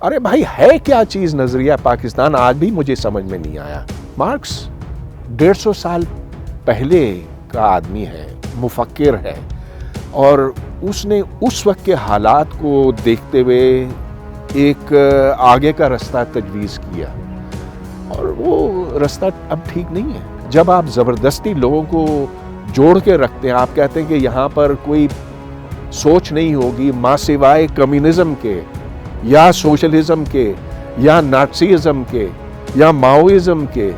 ارے بھائی ہے کیا چیز نظریہ پاکستان؟ آج بھی مجھے سمجھ میں نہیں آیا۔ مارکس 150 سال پہلے کا آدمی ہے، مفکر ہے، اور اس نے اس وقت کے حالات کو دیکھتے ہوئے ایک آگے کا رستہ تجویز کیا، اور وہ رستہ اب ٹھیک نہیں ہے۔ جب آپ زبردستی لوگوں کو جوڑ کے رکھتے ہیں، آپ کہتے ہیں کہ یہاں پر کوئی سوچ نہیں ہوگی ماں سوائے کمیونزم کے یا سوشلزم کے یا نازیزم کے یا ماؤزم کے،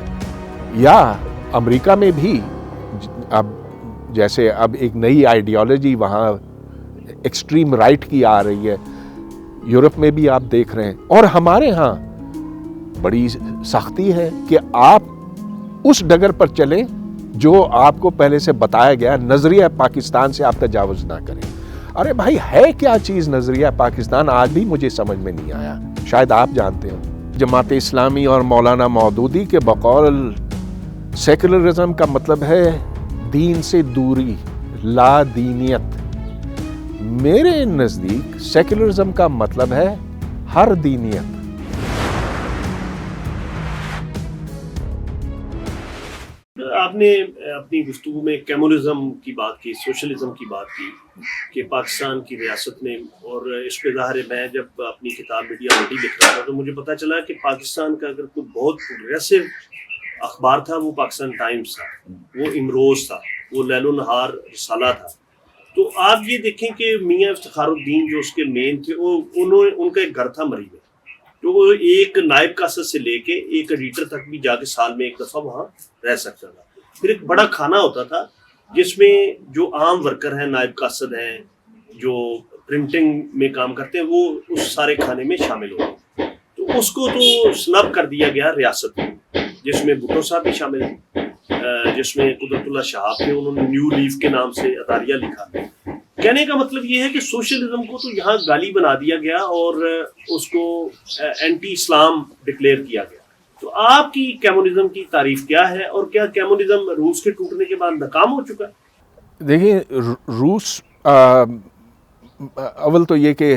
یا امریکہ میں بھی اب جیسے اب ایک نئی آئیڈیالوجی وہاں ایکسٹریم رائٹ کی آ رہی ہے، یورپ میں بھی آپ دیکھ رہے ہیں، اور ہمارے ہاں بڑی سختی ہے کہ آپ اس ڈگر پر چلیں جو آپ کو پہلے سے بتایا گیا، نظریہ پاکستان سے آپ تجاوز نہ کریں۔ ارے بھائی ہے کیا چیز نظریہ پاکستان؟ آج بھی مجھے سمجھ میں نہیں آیا، شاید آپ جانتے ہو۔ جماعت اسلامی اور مولانا مودودی کے بقول سیکولرزم کا مطلب ہے دین سے دوری، لا دینیت۔ میرے نزدیک سیکولرزم کا مطلب ہے ہر دینیت۔ آپ نے اپنی گفتگو میں کمیونزم کی بات کی، سوشلزم کی بات کی کہ پاکستان کی ریاست میں، اور اس پہ ظاہر ہے میں جب اپنی کتاب میڈیا ریڈی لکھ رہا تھا تو مجھے پتہ چلا کہ پاکستان کا اگر کوئی بہت پروگریسو اخبار تھا وہ پاکستان ٹائمز تھا، وہ امروز تھا، وہ لیل و نہار رسالہ تھا۔ تو آپ یہ دیکھیں کہ میاں افتخار الدین جو اس کے مین تھے، ان کا ایک گھر تھا مری میں، تو وہ ایک نائب قاصد سے لے کے ایک ایڈیٹر تک بھی جا کے سال میں ایک دفعہ وہاں رہ سکتا تھا۔ پھر ایک بڑا کھانا ہوتا تھا جس میں جو عام ورکر ہیں، نائب قاصد ہیں، جو پرنٹنگ میں کام کرتے ہیں، وہ اس سارے کھانے میں شامل ہو گئے۔ تو اس کو تو سنب کر دیا گیا ریاست میں، جس میں بھٹو صاحب بھی شامل ہیں، جس میں قدرت اللہ شہاب تھے، انہوں نے نیو لیف کے نام سے اداریہ لکھا۔ کہنے کا مطلب یہ ہے کہ سوشلزم کو تو یہاں گالی بنا دیا گیا اور اس کو اینٹی اسلام ڈکلیئر کیا گیا۔ تو آپ کی کمیونزم کی تعریف کیا ہے، اور کیا کمیونزم روس کے ٹوٹنے کے بعد ناکام ہو چکا ہے؟ دیکھیں، روس اول تو یہ کہ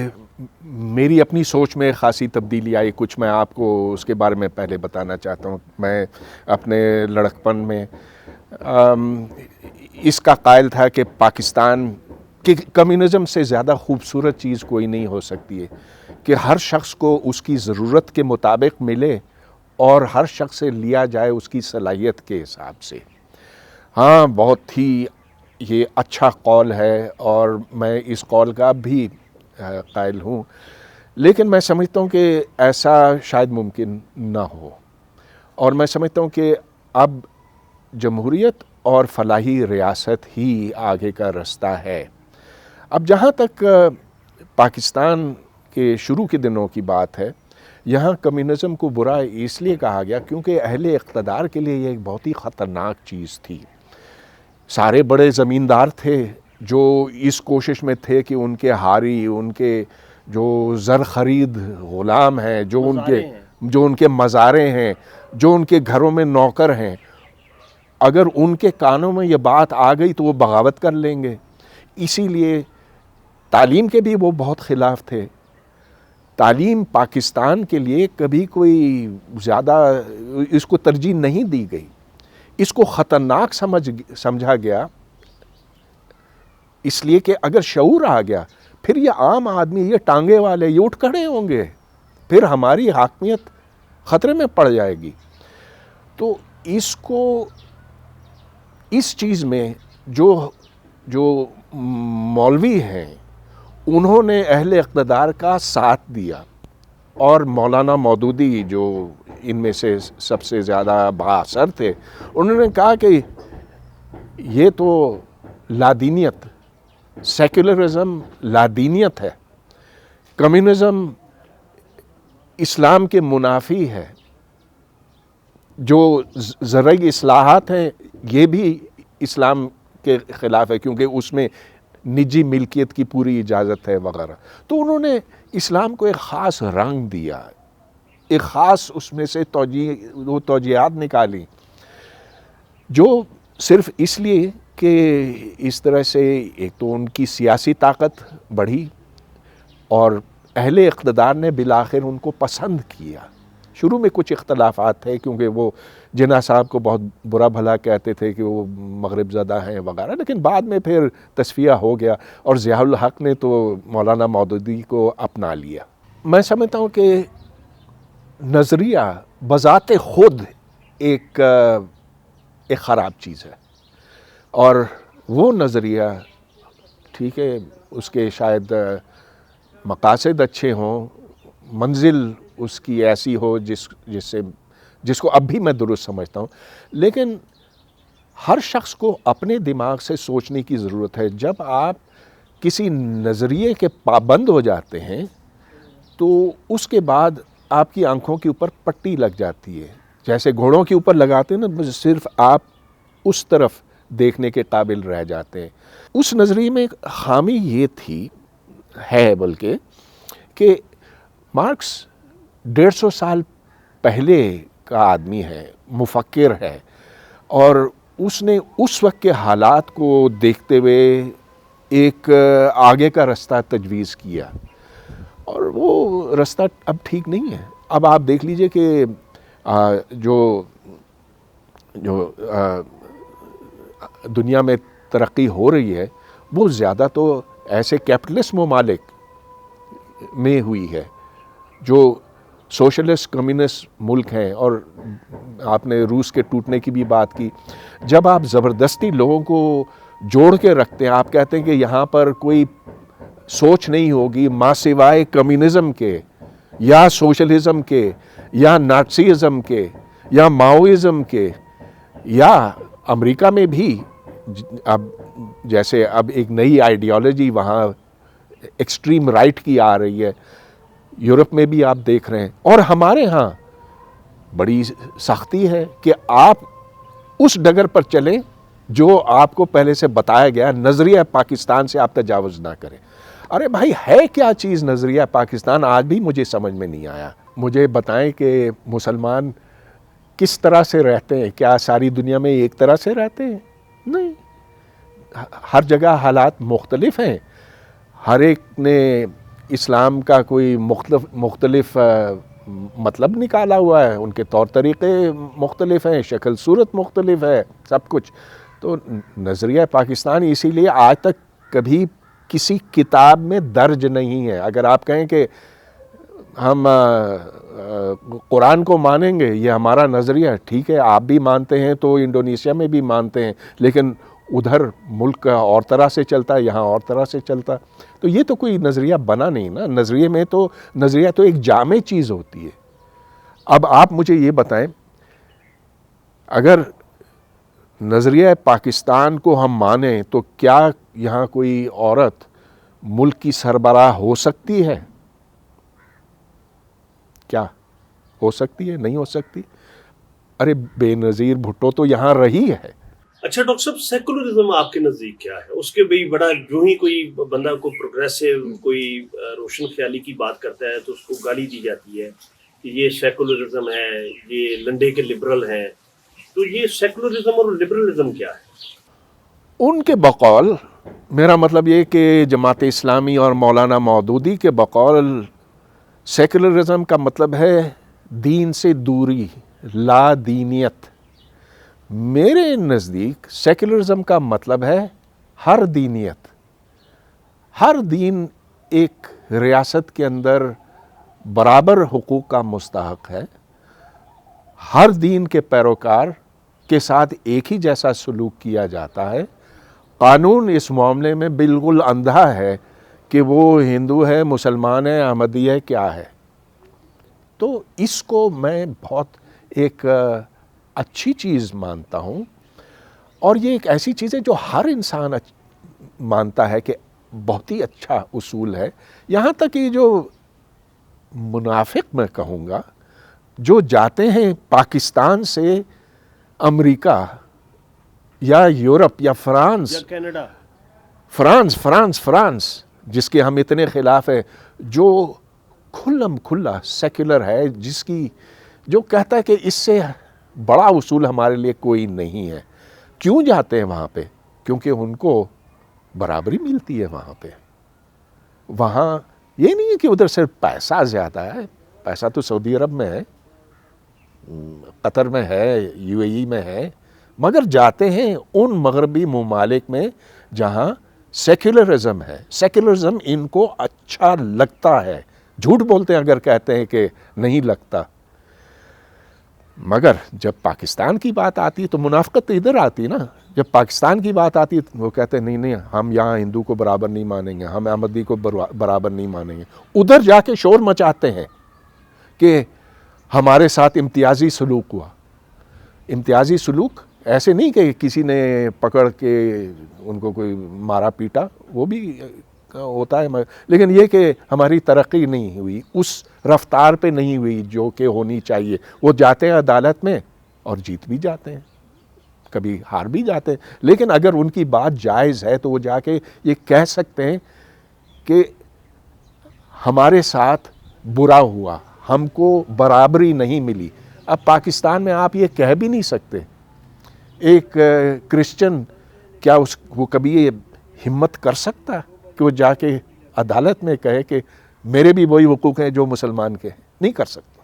میری اپنی سوچ میں خاصی تبدیلی آئی، کچھ میں آپ کو اس کے بارے میں پہلے بتانا چاہتا ہوں۔ میں اپنے لڑکپن میں اس کا قائل تھا کہ پاکستان کہ کمیونزم سے زیادہ خوبصورت چیز کوئی نہیں ہو سکتی ہے کہ ہر شخص کو اس کی ضرورت کے مطابق ملے اور ہر شخص سے لیا جائے اس کی صلاحیت کے حساب سے۔ ہاں، بہت ہی یہ اچھا قول ہے اور میں اس قول کا بھی قائل ہوں، لیکن میں سمجھتا ہوں کہ ایسا شاید ممکن نہ ہو، اور میں سمجھتا ہوں کہ اب جمہوریت اور فلاحی ریاست ہی آگے کا رستہ ہے۔ اب جہاں تک پاکستان کے شروع کے دنوں کی بات ہے، یہاں کمیونزم کو برا اس لیے کہا گیا کیونکہ اہل اقتدار کے لیے یہ ایک بہت ہی خطرناک چیز تھی۔ سارے بڑے زمیندار تھے جو اس کوشش میں تھے کہ ان کے ہاری، ان کے جو زر خرید غلام ہیں، جو ان کے مزارے ہیں، جو ان کے گھروں میں نوکر ہیں، اگر ان کے کانوں میں یہ بات آ گئی تو وہ بغاوت کر لیں گے۔ اسی لیے تعلیم کے بھی وہ بہت خلاف تھے۔ تعلیم پاکستان کے لیے کبھی کوئی زیادہ اس کو ترجیح نہیں دی گئی، اس کو خطرناک سمجھا گیا، اس لیے کہ اگر شعور آ گیا پھر یہ عام آدمی، یہ ٹانگے والے، یہ اٹھ کھڑے ہوں گے، پھر ہماری حاکمیت خطرے میں پڑ جائے گی۔ تو اس چیز میں جو مولوی ہیں انہوں نے اہل اقتدار کا ساتھ دیا، اور مولانا مودودی جو ان میں سے سب سے زیادہ بااثر تھے، انہوں نے کہا کہ یہ تو لادینیت، سیکولرزم لادینیت ہے، کمیونزم اسلام کے منافی ہے، جو زرعی اصلاحات ہیں یہ بھی اسلام کے خلاف ہے کیونکہ اس میں نجی ملکیت کی پوری اجازت ہے وغیرہ۔ تو انہوں نے اسلام کو ایک خاص رنگ دیا، ایک خاص اس میں سے توجیہات نکالی، جو صرف اس لیے کہ اس طرح سے ایک تو ان کی سیاسی طاقت بڑھی، اور اہل اقتدار نے بالآخر ان کو پسند کیا. شروع میں کچھ اختلافات تھے کیونکہ وہ جناح صاحب کو بہت برا بھلا کہتے تھے کہ وہ مغرب زدہ ہیں وغیرہ، لیکن بعد میں پھر تصفیہ ہو گیا اور ضیاء الحق نے تو مولانا مودودی کو اپنا لیا. میں سمجھتا ہوں کہ نظریہ بذات خود ایک خراب چیز ہے، اور وہ نظریہ ٹھیک ہے اس کے شاید مقاصد اچھے ہوں، منزل اس کی ایسی ہو جس کو اب بھی میں درست سمجھتا ہوں، لیکن ہر شخص کو اپنے دماغ سے سوچنے کی ضرورت ہے. جب آپ کسی نظریے کے پابند ہو جاتے ہیں تو اس کے بعد آپ کی آنکھوں کے اوپر پٹی لگ جاتی ہے، جیسے گھوڑوں کے اوپر لگاتے ہیں نا، صرف آپ اس طرف دیکھنے کے قابل رہ جاتے ہیں. اس نظریے میں خامی یہ تھی ہے بلکہ کہ مارکس 150 سال پہلے کا آدمی ہے، مفکر ہے، اور اس نے اس وقت کے حالات کو دیکھتے ہوئے ایک آگے کا رستہ تجویز کیا، اور وہ رستہ اب ٹھیک نہیں ہے. اب آپ دیکھ لیجئے کہ جو دنیا میں ترقی ہو رہی ہے وہ زیادہ تو ایسے کیپٹلسٹ ممالک میں ہوئی ہے جو سوشلسٹ کمیونسٹ ملک ہیں، اور آپ نے روس کے ٹوٹنے کی بھی بات کی. جب آپ زبردستی لوگوں کو جوڑ کے رکھتے ہیں، آپ کہتے ہیں کہ یہاں پر کوئی سوچ نہیں ہوگی ماں سوائے کمیونزم کے یا سوشلزم کے یا نازیزم کے یا ماؤزم کے، یا امریکہ میں بھی اب جیسے اب ایک نئی آئیڈیالوجی وہاں ایکسٹریم رائٹ کی آ رہی ہے، یورپ میں بھی آپ دیکھ رہے ہیں، اور ہمارے ہاں بڑی سختی ہے کہ آپ اس ڈگر پر چلیں جو آپ کو پہلے سے بتایا گیا. نظریہ پاکستان سے آپ تجاوز نہ کریں. ارے بھائی ہے کیا چیز نظریہ پاکستان؟ آج بھی مجھے سمجھ میں نہیں آیا. مجھے بتائیں کہ مسلمان کس طرح سے رہتے ہیں؟ کیا ساری دنیا میں ایک طرح سے رہتے ہیں؟ نہیں، ہر جگہ حالات مختلف ہیں. ہر ایک نے اسلام کا کوئی مختلف مطلب نکالا ہوا ہے، ان کے طور طریقے مختلف ہیں، شکل صورت مختلف ہے، سب کچھ. تو نظریہ پاکستان اسی لیے آج تک کبھی کسی کتاب میں درج نہیں ہے. اگر آپ کہیں کہ ہم قرآن کو مانیں گے، یہ ہمارا نظریہ، ٹھیک ہے آپ بھی مانتے ہیں تو انڈونیشیا میں بھی مانتے ہیں، لیکن ادھر ملک اور طرح سے چلتا ہے، یہاں اور طرح سے چلتا. تو یہ تو کوئی نظریہ بنا نہیں نا. نظریہ تو ایک جامع چیز ہوتی ہے. اب آپ مجھے یہ بتائیں، اگر نظریہ پاکستان کو ہم مانیں تو کیا یہاں کوئی عورت ملک کی سربراہ ہو سکتی ہے؟ کیا ہو سکتی ہے؟ نہیں ہو سکتی. ارے بے نظیر بھٹو تو یہاں رہی ہے. اچھا ڈاکٹر صاحب، سیکولرزم آپ کے نزدیک کیا ہے؟ اس کے بھی بڑا جو ہی کوئی بندہ کو پروگریسو، کوئی روشن خیالی کی بات کرتا ہے تو اس کو گالی دی جاتی ہے کہ یہ سیکولرزم ہے، یہ لنڈے کے لبرل ہیں. تو یہ سیکولرزم اور لبرلزم کیا ہے؟ ان کے بقول میرا مطلب یہ کہ جماعت اسلامی اور مولانا مودودی کے بقول سیکولرزم کا مطلب ہے دین سے دوری، لا دینیت. میرے نزدیک سیکولرزم کا مطلب ہے ہر دینیت. ہر دین ایک ریاست کے اندر برابر حقوق کا مستحق ہے. ہر دین کے پیروکار کے ساتھ ایک ہی جیسا سلوک کیا جاتا ہے. قانون اس معاملے میں بالکل اندھا ہے کہ وہ ہندو ہے، مسلمان ہے، احمدی ہے، کیا ہے. تو اس کو میں بہت ایک اچھی چیز مانتا ہوں، اور یہ ایک ایسی چیز ہے جو ہر انسان مانتا ہے کہ بہت ہی اچھا اصول ہے. یہاں تک کہ جو منافق میں کہوں گا، جو جاتے ہیں پاکستان سے امریکہ یا یورپ یا فرانس یا کینیڈا، فرانس جس کے ہم اتنے خلاف ہیں، جو کھلم کھلا سیکولر ہے، جو کہتا ہے کہ اس سے بڑا اصول ہمارے لیے کوئی نہیں ہے. کیوں جاتے ہیں وہاں پہ؟ کیونکہ ان کو برابری ملتی ہے. وہاں یہ نہیں ہے کہ ادھر صرف پیسہ زیادہ ہے، پیسہ تو سعودی عرب میں ہے، قطر میں ہے، یو اے ای میں ہے، مگر جاتے ہیں ان مغربی ممالک میں جہاں سیکولرزم ہے. سیکولرزم ان کو اچھا لگتا ہے، جھوٹ بولتے ہیں اگر کہتے ہیں کہ نہیں لگتا. مگر جب پاکستان کی بات آتی ہے تو منافقت تو ادھر آتی ہے نا. جب پاکستان کی بات آتی ہے تو وہ کہتے ہیں نہیں ہم یہاں ہندو کو برابر نہیں مانیں گے، ہم احمدی کو برابر نہیں مانیں گے. ادھر جا کے شور مچاتے ہیں کہ ہمارے ساتھ امتیازی سلوک ہوا. امتیازی سلوک ایسے نہیں کہ کسی نے پکڑ کے ان کو کوئی مارا پیٹا، وہ بھی ہوتا ہے، لیکن یہ کہ ہماری ترقی نہیں ہوئی، اس رفتار پہ نہیں ہوئی جو کہ ہونی چاہیے. وہ جاتے ہیں عدالت میں اور جیت بھی جاتے ہیں، کبھی ہار بھی جاتے ہیں، لیکن اگر ان کی بات جائز ہے تو وہ جا کے یہ کہہ سکتے ہیں کہ ہمارے ساتھ برا ہوا، ہم کو برابری نہیں ملی. اب پاکستان میں آپ یہ کہہ بھی نہیں سکتے. ایک کرسچن کیا وہ کبھی یہ ہمت کر سکتا کہ وہ جا کے عدالت میں کہے کہ میرے بھی وہی حقوق ہیں جو مسلمان کے ہیں؟ نہیں کر سکتا.